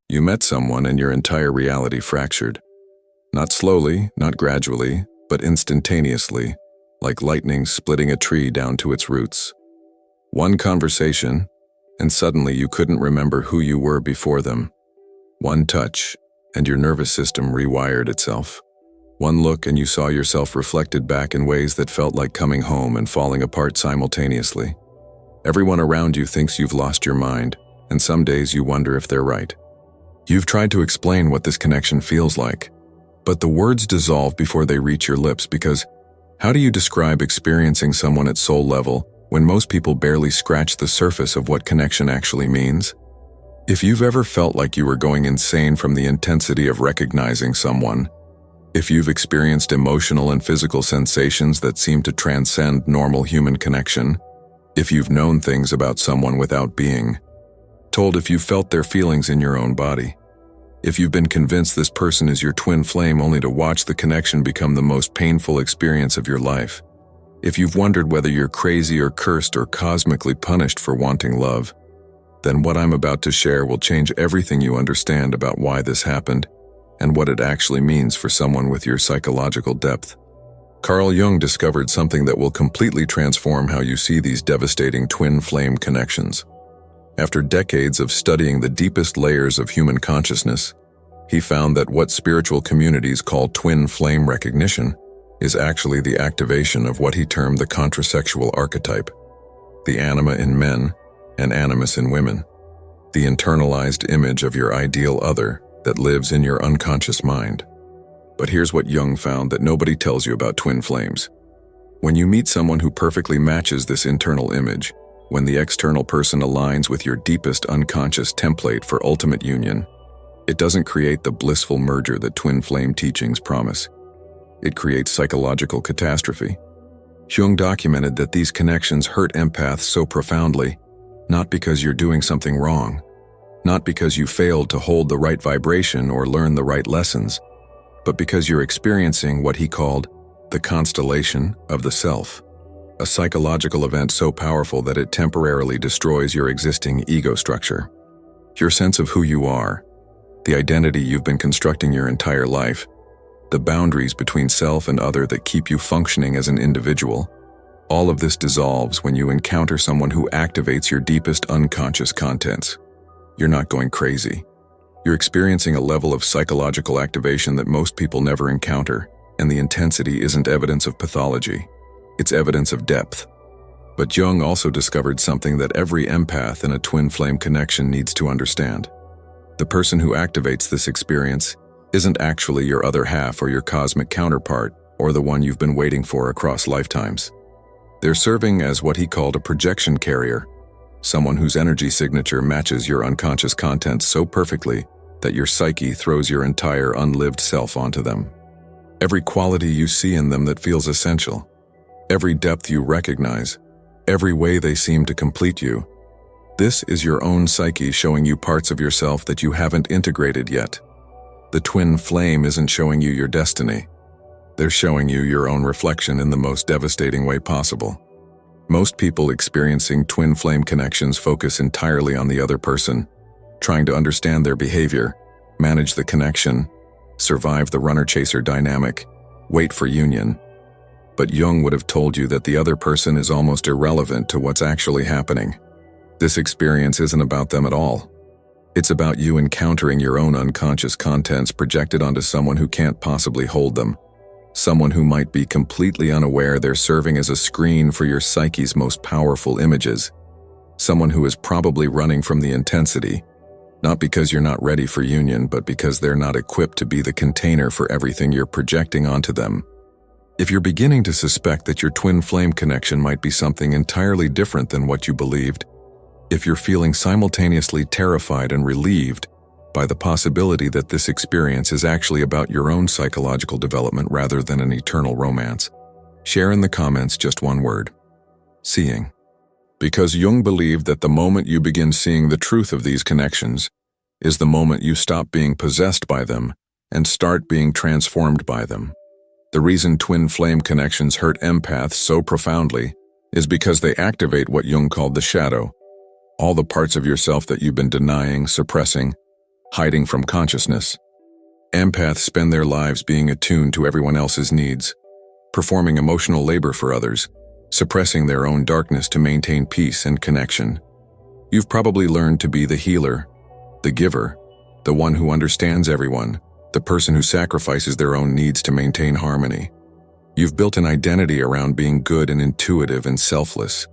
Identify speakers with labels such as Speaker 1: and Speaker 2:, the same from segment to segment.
Speaker 1: You met someone and your entire reality fractured. Not slowly, not gradually, but instantaneously, like lightning splitting a tree down to its roots. One conversation, and suddenly you couldn't remember who you were before them. One touch, and your nervous system rewired itself. One look and you saw yourself reflected back in ways that felt like coming home and falling apart simultaneously. Everyone around you thinks you've lost your mind, and some days you wonder if they're right. You've tried to explain what this connection feels like, but the words dissolve before they reach your lips because how do you describe experiencing someone at soul level when most people barely scratch the surface of what connection actually means? If you've ever felt like you were going insane from the intensity of recognizing someone, if you've experienced emotional and physical sensations that seem to transcend normal human connection, if you've known things about someone without being told, if you've felt their feelings in your own body, if you've been convinced this person is your twin flame only to watch the connection become the most painful experience of your life, if you've wondered whether you're crazy or cursed or cosmically punished for wanting love, then what I'm about to share will change everything you understand about why this happened and what it actually means for someone with your psychological depth. Carl Jung discovered something that will completely transform how you see these devastating twin flame connections. After decades of studying the deepest layers of human consciousness, he found that what spiritual communities call twin flame recognition is actually the activation of what he termed the contrasexual archetype, the anima in men and animus in women, the internalized image of your ideal other that lives in your unconscious mind. But here's what Jung found that nobody tells you about twin flames. When you meet someone who perfectly matches this internal image, when the external person aligns with your deepest unconscious template for ultimate union, it doesn't create the blissful merger that twin flame teachings promise. It creates psychological catastrophe. Jung documented that these connections hurt empaths so profoundly, not because you're doing something wrong, not because you failed to hold the right vibration or learn the right lessons, but because you're experiencing what he called the constellation of the self, a psychological event so powerful that it temporarily destroys your existing ego structure. Your sense of who you are, the identity you've been constructing your entire life, the boundaries between self and other that keep you functioning as an individual, all of this dissolves when you encounter someone who activates your deepest unconscious contents. You're not going crazy. You're experiencing a level of psychological activation that most people never encounter, and the intensity isn't evidence of pathology. It's evidence of depth. But Jung also discovered something that every empath in a twin flame connection needs to understand. The person who activates this experience isn't actually your other half or your cosmic counterpart or the one you've been waiting for across lifetimes. They're serving as what he called a projection carrier, someone whose energy signature matches your unconscious content so perfectly that your psyche throws your entire unlived self onto them. Every quality you see in them that feels essential, every depth you recognize, every way they seem to complete you, this is your own psyche showing you parts of yourself that you haven't integrated yet. The twin flame isn't showing you your destiny. They're showing you your own reflection in the most devastating way possible. Most people experiencing twin flame connections focus entirely on the other person, trying to understand their behavior, manage the connection, survive the runner-chaser dynamic, wait for union. But Jung would have told you that the other person is almost irrelevant to what's actually happening. This experience isn't about them at all. It's about you encountering your own unconscious contents projected onto someone who can't possibly hold them. Someone who might be completely unaware they're serving as a screen for your psyche's most powerful images. Someone who is probably running from the intensity, not because you're not ready for union, but because they're not equipped to be the container for everything you're projecting onto them. If you're beginning to suspect that your twin flame connection might be something entirely different than what you believed, if you're feeling simultaneously terrified and relieved by the possibility that this experience is actually about your own psychological development rather than an eternal romance, share in the comments just one word: seeing. Because Jung believed that the moment you begin seeing the truth of these connections is the moment you stop being possessed by them and start being transformed by them. The reason twin flame connections hurt empaths so profoundly is because they activate what Jung called the shadow, all the parts of yourself that you've been denying, suppressing, hiding from consciousness. Empaths spend their lives being attuned to everyone else's needs, performing emotional labor for others, suppressing their own darkness to maintain peace and connection. You've probably learned to be the healer, the giver, the one who understands everyone, the person who sacrifices their own needs to maintain harmony. You've built an identity around being good and intuitive and selfless.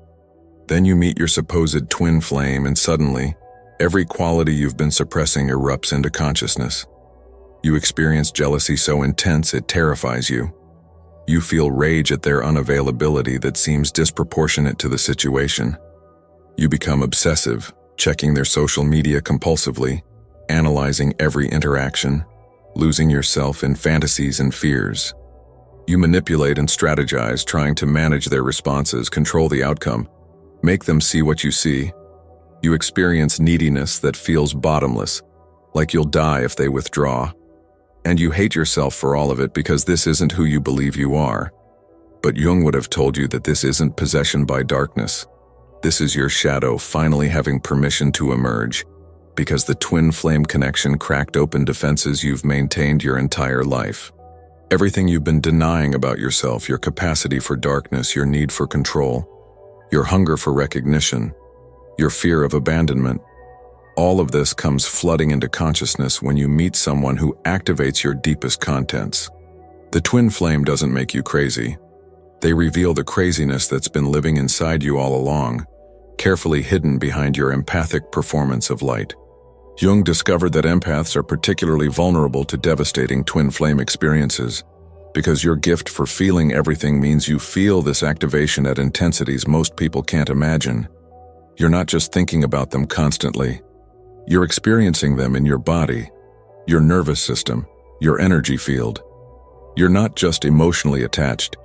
Speaker 1: Then you meet your supposed twin flame, and suddenly, every quality you've been suppressing erupts into consciousness. You experience jealousy so intense it terrifies you. You feel rage at their unavailability that seems disproportionate to the situation. You become obsessive, checking their social media compulsively, analyzing every interaction, losing yourself in fantasies and fears. You manipulate and strategize, trying to manage their responses, control the outcome, make them see what you see. You experience neediness that feels bottomless, like you'll die if they withdraw. And you hate yourself for all of it because this isn't who you believe you are. But Jung would have told you that this isn't possession by darkness. This is your shadow finally having permission to emerge, because the twin flame connection cracked open defenses you've maintained your entire life. Everything you've been denying about yourself, your capacity for darkness, your need for control, your hunger for recognition, your fear of abandonment, all of this comes flooding into consciousness when you meet someone who activates your deepest contents. The twin flame doesn't make you crazy. They reveal the craziness that's been living inside you all along, carefully hidden behind your empathic performance of light. Jung discovered that empaths are particularly vulnerable to devastating twin flame experiences, because your gift for feeling everything means you feel this activation at intensities most people can't imagine. You're not just thinking about them constantly. You're experiencing them in your body, your nervous system, your energy field. You're not just emotionally attached.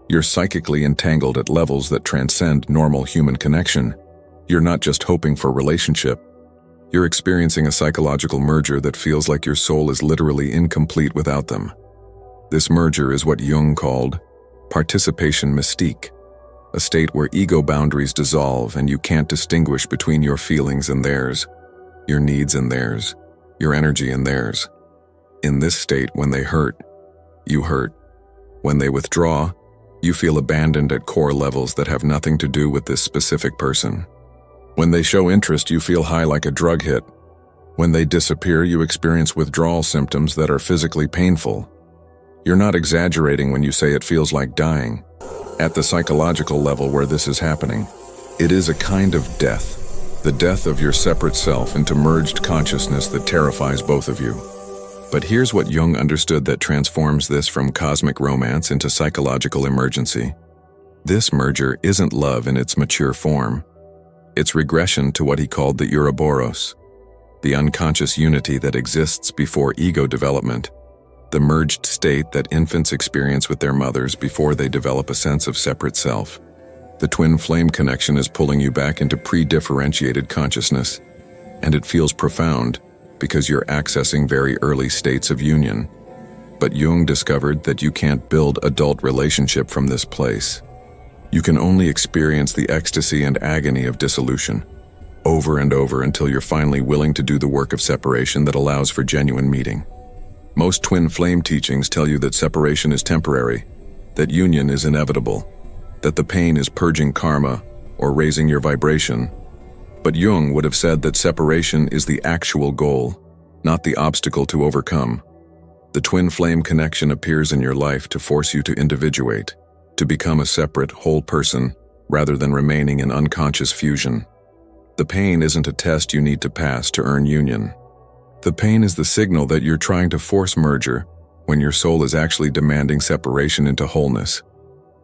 Speaker 1: You're psychically entangled at levels that transcend normal human connection. You're not just hoping for relationship. You're experiencing a psychological merger that feels like your soul is literally incomplete without them. This merger is what Jung called participation mystique, a state where ego boundaries dissolve and you can't distinguish between your feelings and theirs, your needs and theirs, your energy and theirs. In this state, when they hurt, you hurt. When they withdraw, you feel abandoned at core levels that have nothing to do with this specific person. When they show interest, you feel high like a drug hit. When they disappear, you experience withdrawal symptoms that are physically painful. You're not exaggerating when you say it feels like dying. At the psychological level where this is happening, it is a kind of death. The death of your separate self into merged consciousness that terrifies both of you. But here's what Jung understood that transforms this from cosmic romance into psychological emergency. This merger isn't love in its mature form. It's regression to what he called the Ouroboros, the unconscious unity that exists before ego development, the merged state that infants experience with their mothers before they develop a sense of separate self. The twin flame connection is pulling you back into pre-differentiated consciousness, and it feels profound because you're accessing very early states of union. But Jung discovered that you can't build adult relationship from this place. You can only experience the ecstasy and agony of dissolution, over and over until you're finally willing to do the work of separation that allows for genuine meeting. Most twin flame teachings tell you that separation is temporary, that union is inevitable, that the pain is purging karma or raising your vibration. But Jung would have said that separation is the actual goal, not the obstacle to overcome. The twin flame connection appears in your life to force you to individuate, to become a separate, whole person, rather than remaining in unconscious fusion. The pain isn't a test you need to pass to earn union. The pain is the signal that you're trying to force merger when your soul is actually demanding separation into wholeness.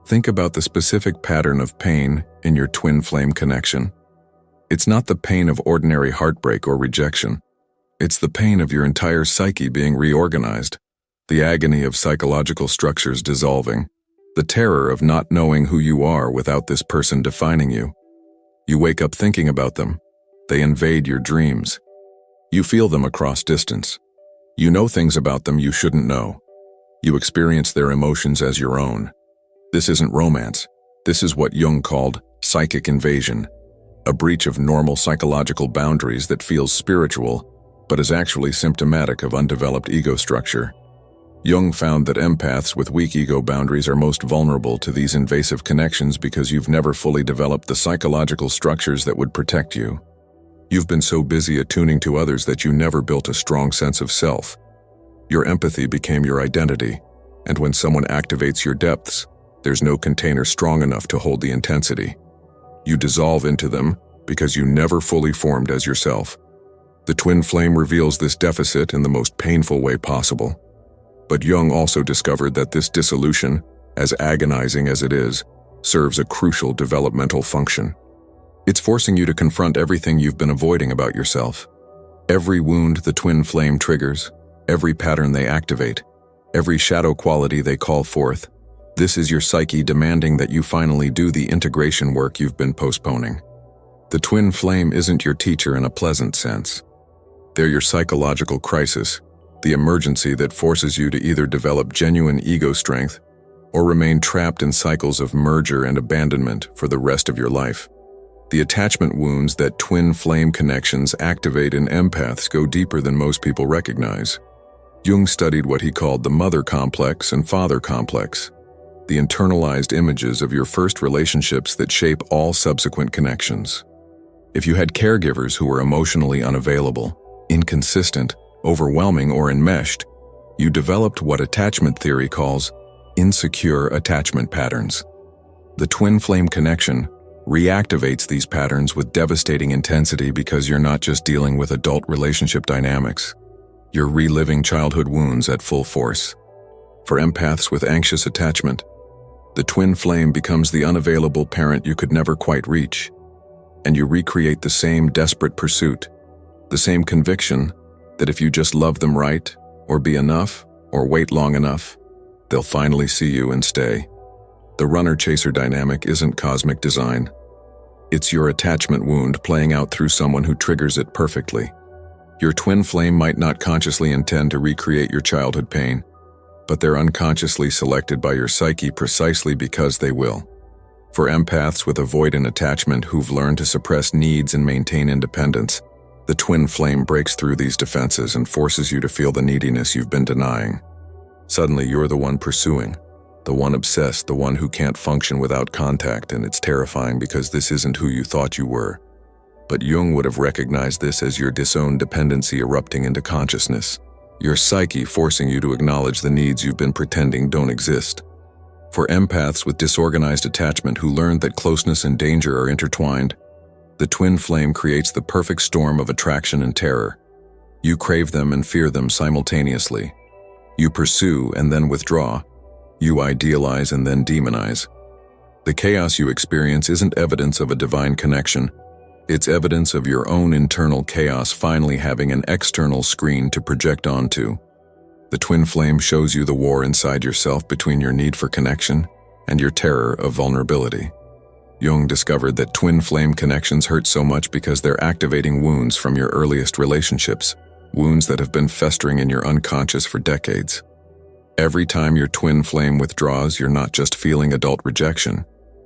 Speaker 1: Think about the specific pattern of pain in your twin flame connection. It's not the pain of ordinary heartbreak or rejection. It's the pain of your entire psyche being reorganized, the agony of psychological structures dissolving, the terror of not knowing who you are without this person defining you. You wake up thinking about them. They invade your dreams. You feel them across distance. You know things about them you shouldn't know. You experience their emotions as your own. This isn't romance. This is what Jung called psychic invasion, a breach of normal psychological boundaries that feels spiritual, but is actually symptomatic of undeveloped ego structure. Jung found that empaths with weak ego boundaries are most vulnerable to these invasive connections because you've never fully developed the psychological structures that would protect you. You've been so busy attuning to others that you never built a strong sense of self. Your empathy became your identity, and when someone activates your depths, there's no container strong enough to hold the intensity. You dissolve into them because you never fully formed as yourself. The twin flame reveals this deficit in the most painful way possible. But Jung also discovered that this dissolution, as agonizing as it is, serves a crucial developmental function. It's forcing you to confront everything you've been avoiding about yourself. Every wound the twin flame triggers, every pattern they activate, every shadow quality they call forth, this is your psyche demanding that you finally do the integration work you've been postponing. The twin flame isn't your teacher in a pleasant sense. They're your psychological crisis, the emergency that forces you to either develop genuine ego strength or remain trapped in cycles of merger and abandonment for the rest of your life. The attachment wounds that twin flame connections activate in empaths go deeper than most people recognize. Jung studied what he called the mother complex and father complex, the internalized images of your first relationships that shape all subsequent connections. If you had caregivers who were emotionally unavailable, inconsistent, overwhelming, or enmeshed, you developed what attachment theory calls insecure attachment patterns. The twin flame connection reactivates these patterns with devastating intensity because you're not just dealing with adult relationship dynamics. You're reliving childhood wounds at full force. For empaths with anxious attachment, the twin flame becomes the unavailable parent you could never quite reach, and you recreate the same desperate pursuit, the same conviction that if you just love them right, or be enough, or wait long enough, they'll finally see you and stay. The runner-chaser dynamic isn't cosmic design. It's your attachment wound playing out through someone who triggers it perfectly. Your twin flame might not consciously intend to recreate your childhood pain, but they're unconsciously selected by your psyche precisely because they will. For empaths with avoidant attachment who've learned to suppress needs and maintain independence, the twin flame breaks through these defenses and forces you to feel the neediness you've been denying. Suddenly, you're the one pursuing, the one obsessed, the one who can't function without contact, and it's terrifying because this isn't who you thought you were. But Jung would have recognized this as your disowned dependency erupting into consciousness, your psyche forcing you to acknowledge the needs you've been pretending don't exist. For empaths with disorganized attachment who learned that closeness and danger are intertwined, the twin flame creates the perfect storm of attraction and terror. You crave them and fear them simultaneously. You pursue and then withdraw. You idealize and then demonize. The chaos you experience isn't evidence of a divine connection. It's evidence of your own internal chaos finally having an external screen to project onto. The twin flame shows you the war inside yourself between your need for connection and your terror of vulnerability. Jung discovered that twin flame connections hurt so much because they're activating wounds from your earliest relationships, wounds that have been festering in your unconscious for decades. Every time your twin flame withdraws, you're not just feeling adult rejection.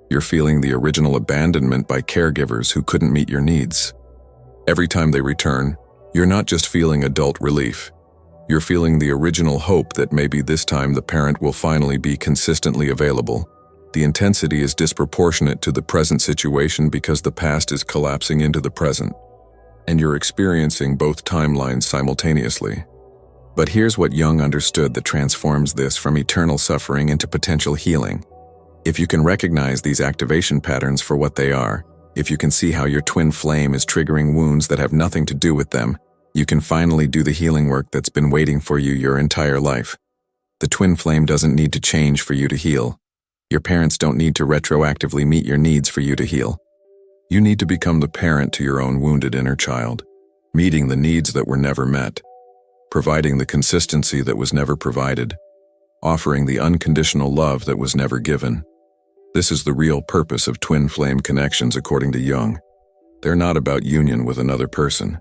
Speaker 1: You're feeling the original abandonment by caregivers who couldn't meet your needs. Every time they return, you're not just feeling adult relief. You're feeling the original hope that maybe this time the parent will finally be consistently available. The intensity is disproportionate to the present situation because the past is collapsing into the present, and you're experiencing both timelines simultaneously. But here's what Jung understood that transforms this from eternal suffering into potential healing. If you can recognize these activation patterns for what they are, if you can see how your twin flame is triggering wounds that have nothing to do with them, you can finally do the healing work that's been waiting for you your entire life. The twin flame doesn't need to change for you to heal. Your parents don't need to retroactively meet your needs for you to heal. You need to become the parent to your own wounded inner child, meeting the needs that were never met, providing the consistency that was never provided, offering the unconditional love that was never given. This is the real purpose of twin flame connections according to Jung. They're not about union with another person.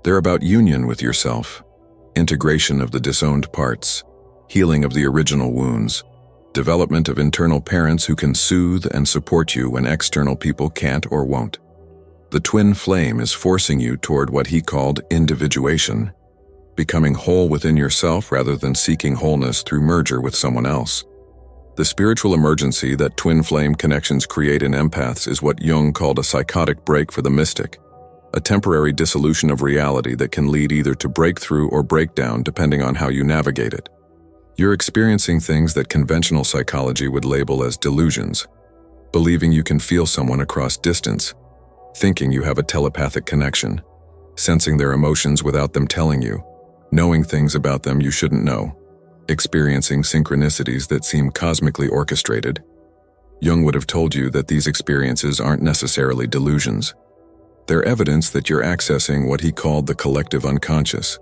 Speaker 1: They're about union with yourself, integration of the disowned parts, healing of the original wounds, development of internal parents who can soothe and support you when external people can't or won't. The twin flame is forcing you toward what he called individuation, becoming whole within yourself rather than seeking wholeness through merger with someone else. The spiritual emergency that twin flame connections create in empaths is what Jung called a psychotic break for the mystic, a temporary dissolution of reality that can lead either to breakthrough or breakdown depending on how you navigate it. You're experiencing things that conventional psychology would label as delusions, believing you can feel someone across distance, thinking you have a telepathic connection, sensing their emotions without them telling you, knowing things about them you shouldn't know, experiencing synchronicities that seem cosmically orchestrated. Jung would have told you that these experiences aren't necessarily delusions. They're evidence that you're accessing what he called the collective unconscious,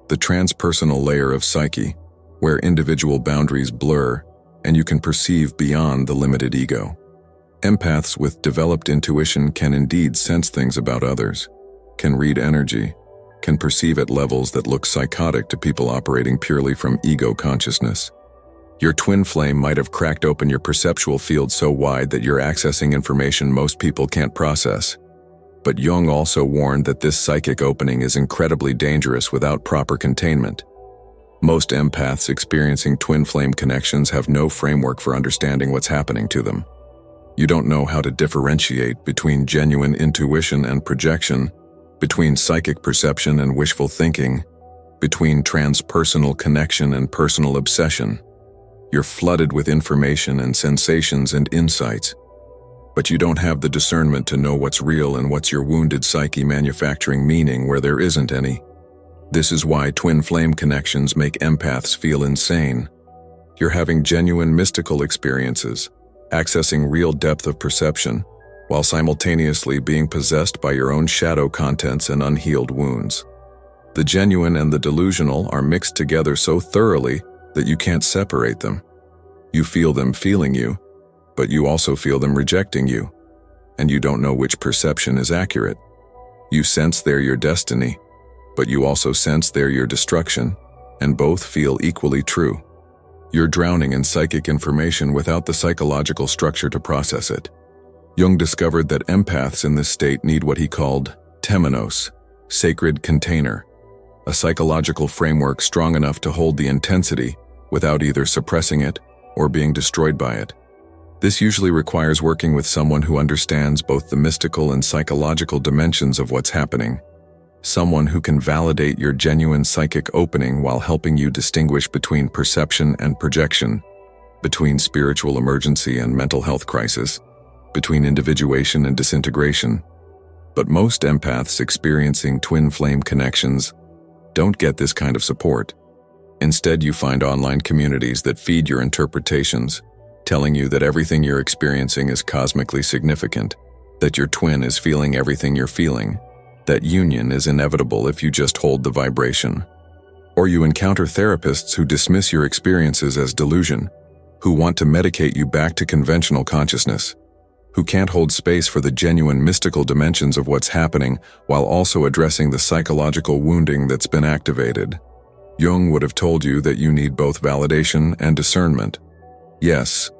Speaker 1: the transpersonal layer of psyche, where individual boundaries blur and you can perceive beyond the limited ego. Empaths with developed intuition can indeed sense things about others, can read energy, can perceive at levels that look psychotic to people operating purely from ego consciousness. Your twin flame might have cracked open your perceptual field so wide that you're accessing information most people can't process. But Jung also warned that this psychic opening is incredibly dangerous without proper containment. Most empaths experiencing twin flame connections have no framework for understanding what's happening to them. You don't know how to differentiate between genuine intuition and projection, between psychic perception and wishful thinking, between transpersonal connection and personal obsession. You're flooded with information and sensations and insights, but you don't have the discernment to know what's real and what's your wounded psyche manufacturing meaning where there isn't any. This is why twin flame connections make empaths feel insane. You're having genuine mystical experiences, accessing real depth of perception, while simultaneously being possessed by your own shadow contents and unhealed wounds. The genuine and the delusional are mixed together so thoroughly that you can't separate them. You feel them feeling you, but you also feel them rejecting you, and you don't know which perception is accurate. You sense they're your destiny, but you also sense they're your destruction, and both feel equally true. You're drowning in psychic information without the psychological structure to process it. Jung discovered that empaths in this state need what he called temenos, sacred container, a psychological framework strong enough to hold the intensity without either suppressing it or being destroyed by it. This usually requires working with someone who understands both the mystical and psychological dimensions of what's happening, someone who can validate your genuine psychic opening while helping you distinguish between perception and projection, between spiritual emergency and mental health crisis, between individuation and disintegration. But most empaths experiencing twin flame connections don't get this kind of support. Instead, you find online communities that feed your interpretations, telling you that everything you're experiencing is cosmically significant, that your twin is feeling everything you're feeling, that union is inevitable if you just hold the vibration. Or you encounter therapists who dismiss your experiences as delusion, who want to medicate you back to conventional consciousness, who can't hold space for the genuine mystical dimensions of what's happening while also addressing the psychological wounding that's been activated. Jung would have told you that you need both validation and discernment. Yes,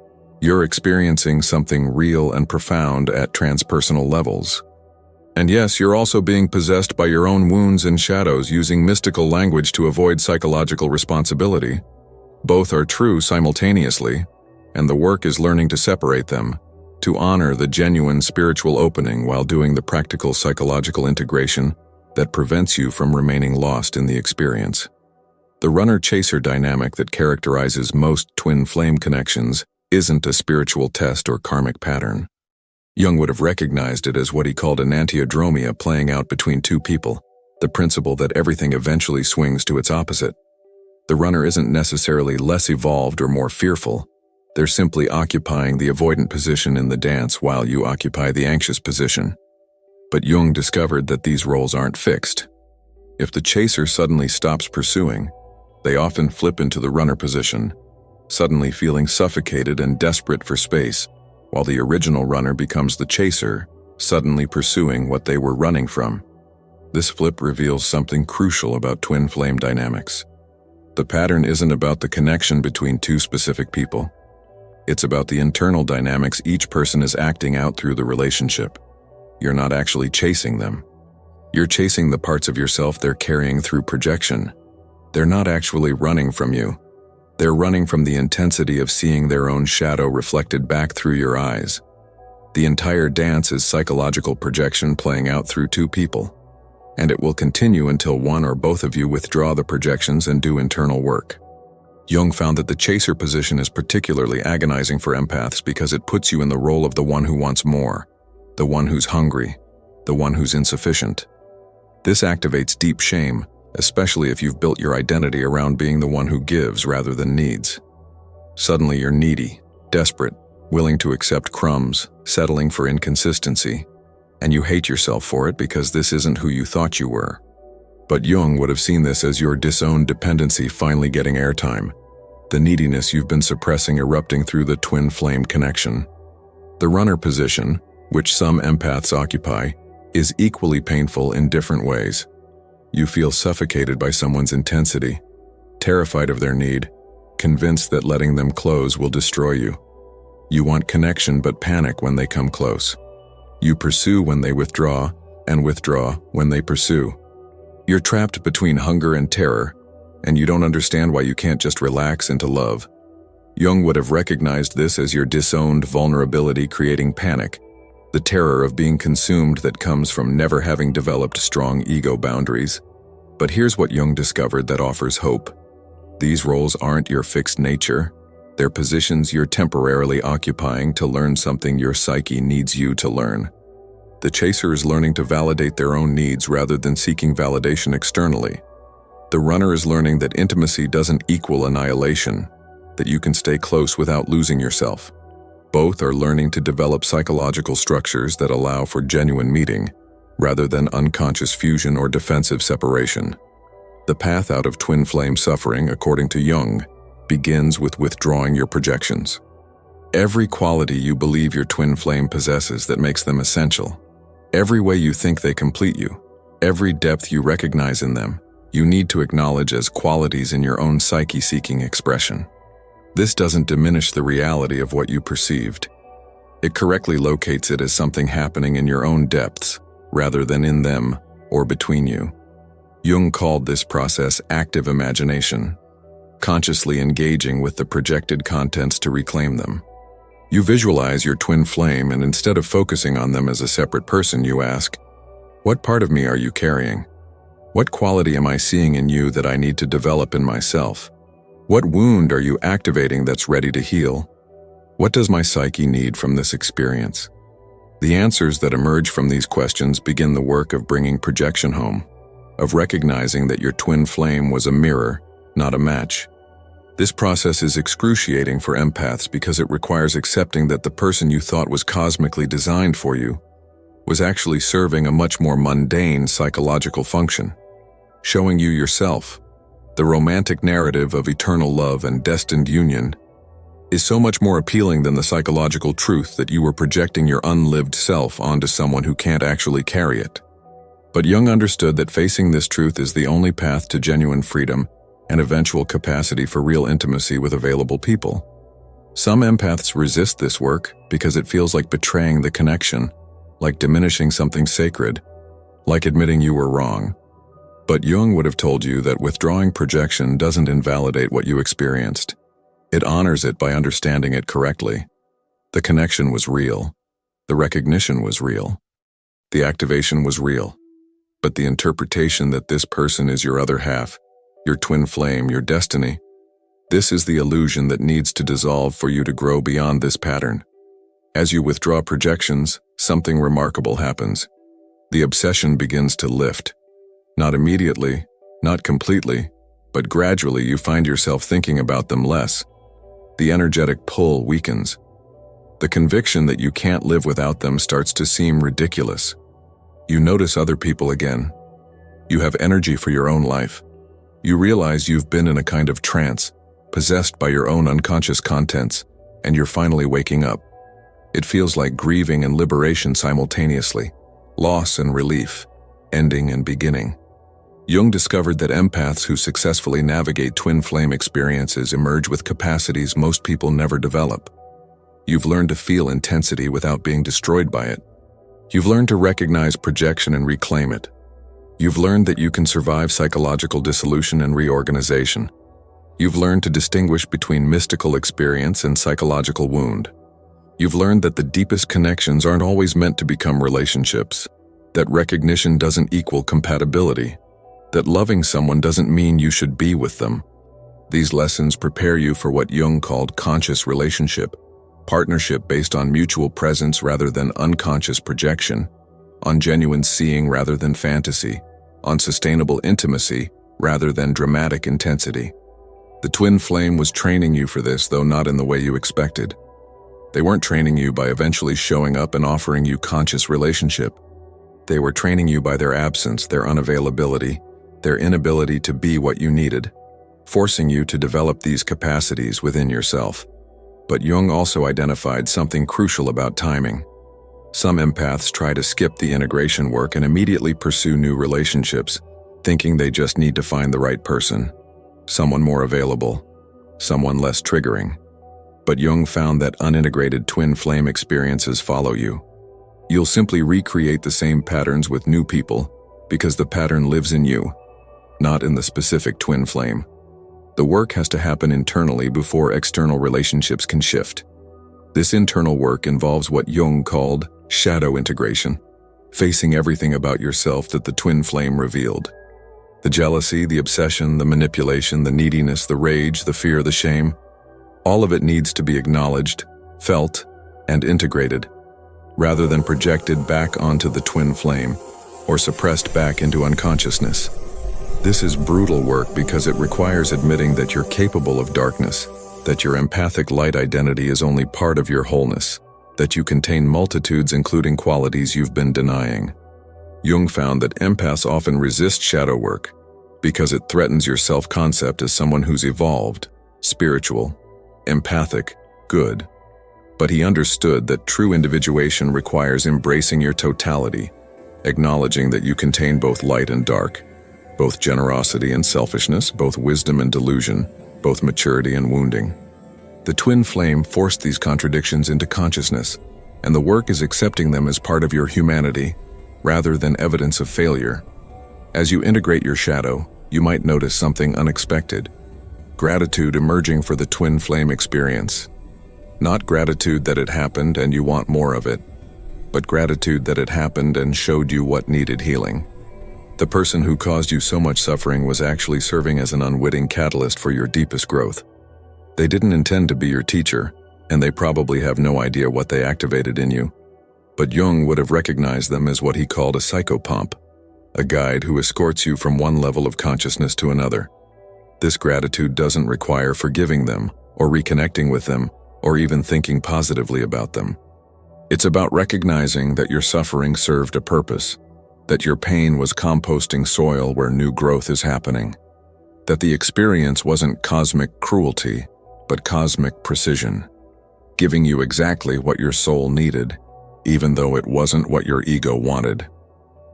Speaker 1: you're experiencing something real and profound at transpersonal levels. And yes, you're also being possessed by your own wounds and shadows using mystical language to avoid psychological responsibility. Both are true simultaneously, and the work is learning to separate them, to honor the genuine spiritual opening while doing the practical psychological integration that prevents you from remaining lost in the experience. The runner-chaser dynamic that characterizes most twin flame connections isn't a spiritual test or karmic pattern. Jung would have recognized it as what he called an antiodromia playing out between two people, the principle that everything eventually swings to its opposite. The runner isn't necessarily less evolved or more fearful. They're simply occupying the avoidant position in the dance while you occupy the anxious position. But Jung discovered that these roles aren't fixed. If the chaser suddenly stops pursuing, they often flip into the runner position, suddenly feeling suffocated and desperate for space, while the original runner becomes the chaser, suddenly pursuing what they were running from. This flip reveals something crucial about twin flame dynamics. The pattern isn't about the connection between two specific people. It's about the internal dynamics each person is acting out through the relationship. you're not actually chasing them. You're chasing the parts of yourself they're carrying through projection. They're not actually running from you. They're running from the intensity of seeing their own shadow reflected back through your eyes. The entire dance is psychological projection playing out through two people, and it will continue until one or both of you withdraw the projections and do internal work. Jung found that the chaser position is particularly agonizing for empaths because it puts you in the role of the one who wants more, the one who's hungry, the one who's insufficient. This activates deep shame, especially if you've built your identity around being the one who gives rather than needs. Suddenly you're needy, desperate, willing to accept crumbs, settling for inconsistency, and you hate yourself for it because this isn't who you thought you were. But Jung would have seen this as your disowned dependency finally getting airtime, the neediness you've been suppressing erupting through the twin flame connection. The runner position, which some empaths occupy, is equally painful in different ways. You feel suffocated by someone's intensity, terrified of their need, convinced that letting them close will destroy you. You want connection but panic when they come close. You pursue when they withdraw, and withdraw when they pursue. You're trapped between hunger and terror, and you don't understand why you can't just relax into love. Jung would have recognized this as your disowned vulnerability creating panic, the terror of being consumed that comes from never having developed strong ego boundaries. But here's what Jung discovered that offers hope. These roles aren't your fixed nature. They're positions you're temporarily occupying to learn something your psyche needs you to learn. The chaser is learning to validate their own needs rather than seeking validation externally. The runner is learning that intimacy doesn't equal annihilation, that you can stay close without losing yourself. Both are learning to develop psychological structures that allow for genuine meeting, rather than unconscious fusion or defensive separation. The path out of twin flame suffering, according to Jung, begins with withdrawing your projections. Every quality you believe your twin flame possesses that makes them essential, every way you think they complete you, every depth you recognize in them, you need to acknowledge as qualities in your own psyche seeking expression. This doesn't diminish the reality of what you perceived. It correctly locates it as something happening in your own depths, rather than in them or between you. Jung called this process active imagination, consciously engaging with the projected contents to reclaim them. You visualize your twin flame, and instead of focusing on them as a separate person, you ask, what part of me are you carrying? What quality am I seeing in you that I need to develop in myself? What wound are you activating that's ready to heal? What does my psyche need from this experience? The answers that emerge from these questions begin the work of bringing projection home, of recognizing that your twin flame was a mirror, not a match. This process is excruciating for empaths because it requires accepting that the person you thought was cosmically designed for you was actually serving a much more mundane psychological function, showing you yourself. The romantic narrative of eternal love and destined union is so much more appealing than the psychological truth that you were projecting your unlived self onto someone who can't actually carry it. But Jung understood that facing this truth is the only path to genuine freedom and eventual capacity for real intimacy with available people. Some empaths resist this work because it feels like betraying the connection, like diminishing something sacred, like admitting you were wrong. But Jung would have told you that withdrawing projection doesn't invalidate what you experienced. It honors it by understanding it correctly. The connection was real. The recognition was real. The activation was real. But the interpretation that this person is your other half, your twin flame, your destiny, this is the illusion that needs to dissolve for you to grow beyond this pattern. As you withdraw projections, something remarkable happens. The obsession begins to lift. Not immediately, not completely, but gradually you find yourself thinking about them less. The energetic pull weakens. The conviction that you can't live without them starts to seem ridiculous. You notice other people again. You have energy for your own life. You realize you've been in a kind of trance, possessed by your own unconscious contents, and you're finally waking up. It feels like grieving and liberation simultaneously, loss and relief, ending and beginning. Jung discovered that empaths who successfully navigate twin flame experiences emerge with capacities most people never develop. You've learned to feel intensity without being destroyed by it. You've learned to recognize projection and reclaim it. You've learned that you can survive psychological dissolution and reorganization. You've learned to distinguish between mystical experience and psychological wound. You've learned that the deepest connections aren't always meant to become relationships, that recognition doesn't equal compatibility, that loving someone doesn't mean you should be with them. These lessons prepare you for what Jung called conscious relationship, partnership based on mutual presence rather than unconscious projection, on genuine seeing rather than fantasy, on sustainable intimacy rather than dramatic intensity. The twin flame was training you for this, though not in the way you expected. They weren't training you by eventually showing up and offering you conscious relationship. They were training you by their absence, their unavailability, their inability to be what you needed, forcing you to develop these capacities within yourself. But Jung also identified something crucial about timing. Some empaths try to skip the integration work and immediately pursue new relationships, thinking they just need to find the right person, someone more available, someone less triggering. But Jung found that unintegrated twin flame experiences follow you. You'll simply recreate the same patterns with new people because the pattern lives in you, not in the specific twin flame. The work has to happen internally before external relationships can shift. This internal work involves what Jung called shadow integration, facing everything about yourself that the twin flame revealed. The jealousy, the obsession, the manipulation, the neediness, the rage, the fear, the shame, all of it needs to be acknowledged, felt, and integrated, rather than projected back onto the twin flame or suppressed back into unconsciousness. This is brutal work because it requires admitting that you're capable of darkness, that your empathic light identity is only part of your wholeness, that you contain multitudes including qualities you've been denying. Jung found that empaths often resist shadow work because it threatens your self-concept as someone who's evolved, spiritual, empathic, good. But he understood that true individuation requires embracing your totality, acknowledging that you contain both light and dark, both generosity and selfishness, both wisdom and delusion, both maturity and wounding. The twin flame forced these contradictions into consciousness, and the work is accepting them as part of your humanity, rather than evidence of failure. As you integrate your shadow, you might notice something unexpected. Gratitude emerging for the twin flame experience. Not gratitude that it happened and you want more of it, but gratitude that it happened and showed you what needed healing. The person who caused you so much suffering was actually serving as an unwitting catalyst for your deepest growth. They didn't intend to be your teacher, and they probably have no idea what they activated in you. But Jung would have recognized them as what he called a psychopomp, a guide who escorts you from one level of consciousness to another. This gratitude doesn't require forgiving them, or reconnecting with them, or even thinking positively about them. It's about recognizing that your suffering served a purpose, that your pain was composting soil where new growth is happening, that the experience wasn't cosmic cruelty, but cosmic precision, giving you exactly what your soul needed, even though it wasn't what your ego wanted.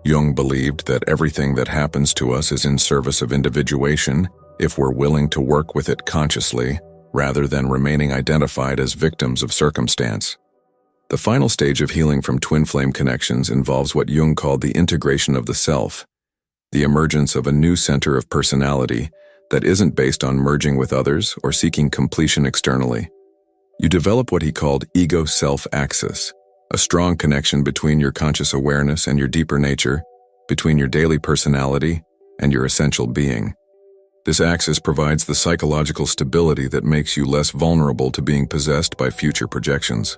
Speaker 1: Jung believed that everything that happens to us is in service of individuation if we're willing to work with it consciously, rather than remaining identified as victims of circumstance. The final stage of healing from twin flame connections involves what Jung called the integration of the self, the emergence of a new center of personality that isn't based on merging with others or seeking completion externally. You develop what he called ego-self axis, a strong connection between your conscious awareness and your deeper nature, between your daily personality and your essential being. This axis provides the psychological stability that makes you less vulnerable to being possessed by future projections.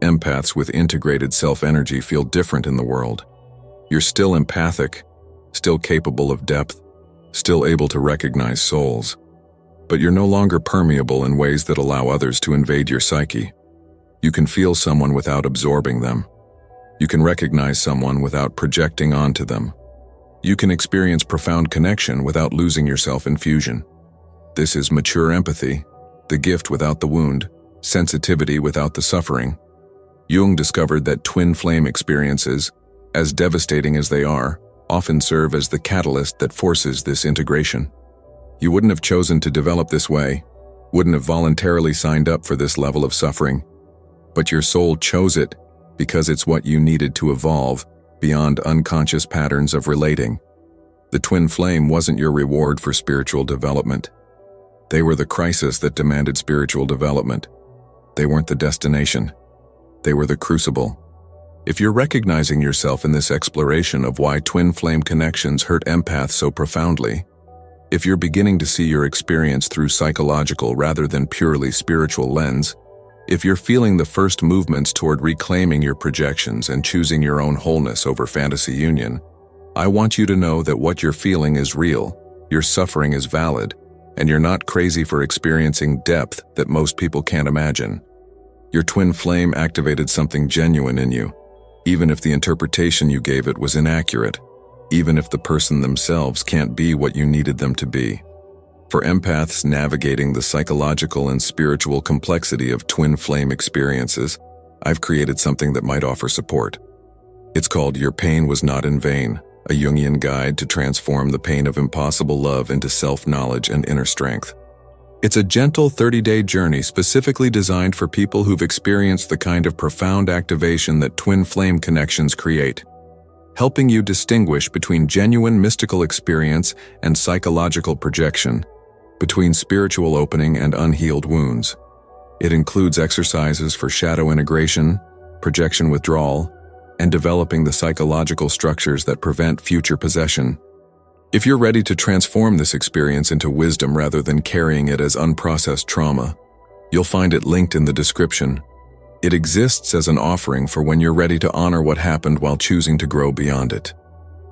Speaker 1: Empaths with integrated self-energy feel different in the world. You're still empathic, still capable of depth, still able to recognize souls, but you're no longer permeable in ways that allow others to invade your psyche. You can feel someone without absorbing them. You can recognize someone without projecting onto them. You can experience profound connection without losing yourself in fusion. This is mature empathy, the gift without the wound, sensitivity without the suffering. Jung discovered that twin flame experiences, as devastating as they are, often serve as the catalyst that forces this integration. You wouldn't have chosen to develop this way, wouldn't have voluntarily signed up for this level of suffering, but your soul chose it because it's what you needed to evolve beyond unconscious patterns of relating. The twin flame wasn't your reward for spiritual development. They were the crisis that demanded spiritual development. They weren't the destination. They were the crucible. If you're recognizing yourself in this exploration of why twin flame connections hurt empaths so profoundly, if you're beginning to see your experience through psychological rather than purely spiritual lens, if you're feeling the first movements toward reclaiming your projections and choosing your own wholeness over fantasy union, I want you to know that what you're feeling is real, your suffering is valid, and you're not crazy for experiencing depth that most people can't imagine. Your twin flame activated something genuine in you, even if the interpretation you gave it was inaccurate, even if the person themselves can't be what you needed them to be. For empaths navigating the psychological and spiritual complexity of twin flame experiences, I've created something that might offer support. It's called Your Pain Was Not in Vain, a Jungian guide to transform the pain of impossible love into self-knowledge and inner strength. It's a gentle 30-day journey specifically designed for people who've experienced the kind of profound activation that twin flame connections create, helping you distinguish between genuine mystical experience and psychological projection, between spiritual opening and unhealed wounds. It includes exercises for shadow integration, projection withdrawal, and developing the psychological structures that prevent future possession. If you're ready to transform this experience into wisdom rather than carrying it as unprocessed trauma, you'll find it linked in the description. It exists as an offering for when you're ready to honor what happened while choosing to grow beyond it.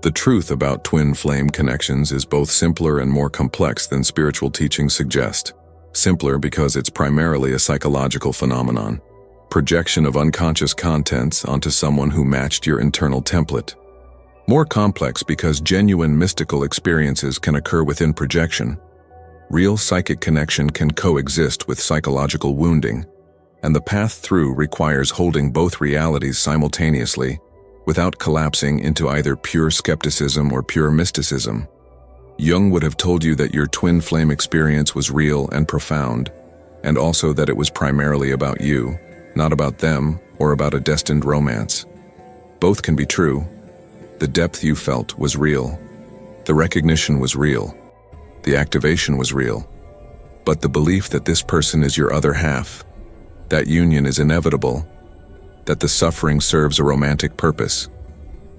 Speaker 1: The truth about twin flame connections is both simpler and more complex than spiritual teachings suggest. Simpler because it's primarily a psychological phenomenon. Projection of unconscious contents onto someone who matched your internal template. More complex because genuine mystical experiences can occur within projection. Real psychic connection can coexist with psychological wounding, and the path through requires holding both realities simultaneously, without collapsing into either pure skepticism or pure mysticism. Jung would have told you that your twin flame experience was real and profound, and also that it was primarily about you, not about them or about a destined romance. Both can be true. The depth you felt was real. The recognition was real. The activation was real. But the belief that this person is your other half, that union is inevitable, that the suffering serves a romantic purpose,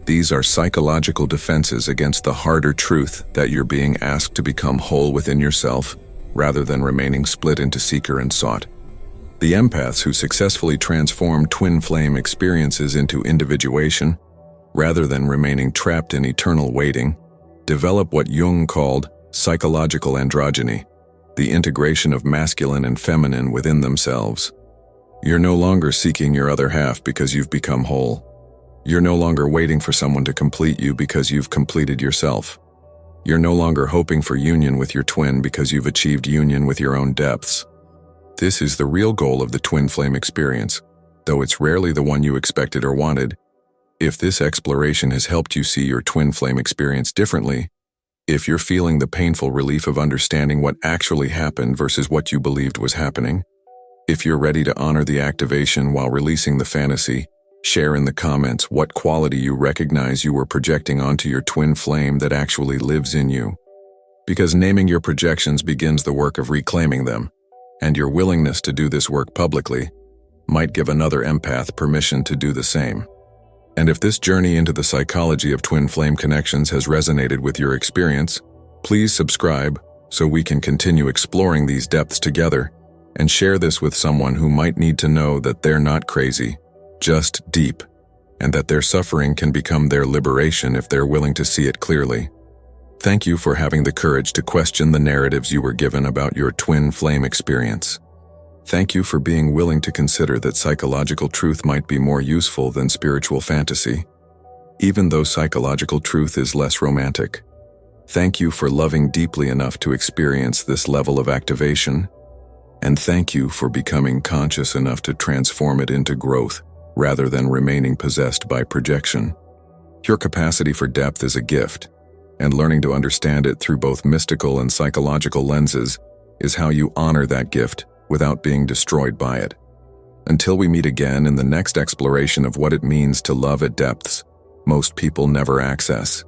Speaker 1: these are psychological defenses against the harder truth that you're being asked to become whole within yourself rather than remaining split into seeker and sought. The empaths who successfully transform twin flame experiences into individuation, rather than remaining trapped in eternal waiting, develop what Jung called psychological androgyny, the integration of masculine and feminine within themselves. You're no longer seeking your other half because you've become whole. You're no longer waiting for someone to complete you because you've completed yourself. You're no longer hoping for union with your twin because you've achieved union with your own depths. This is the real goal of the twin flame experience, though it's rarely the one you expected or wanted. If this exploration has helped you see your twin flame experience differently, if you're feeling the painful relief of understanding what actually happened versus what you believed was happening, if you're ready to honor the activation while releasing the fantasy, share in the comments what quality you recognize you were projecting onto your twin flame that actually lives in you. Because naming your projections begins the work of reclaiming them, and your willingness to do this work publicly might give another empath permission to do the same. And if this journey into the psychology of twin flame connections has resonated with your experience, please subscribe so we can continue exploring these depths together, and share this with someone who might need to know that they're not crazy, just deep, and that their suffering can become their liberation if they're willing to see it clearly. Thank you for having the courage to question the narratives you were given about your twin flame experience. Thank you for being willing to consider that psychological truth might be more useful than spiritual fantasy, even though psychological truth is less romantic. Thank you for loving deeply enough to experience this level of activation, and thank you for becoming conscious enough to transform it into growth rather than remaining possessed by projection. Your capacity for depth is a gift, and learning to understand it through both mystical and psychological lenses is how you honor that gift without being destroyed by it. Until we meet again in the next exploration of what it means to love at depths most people never access.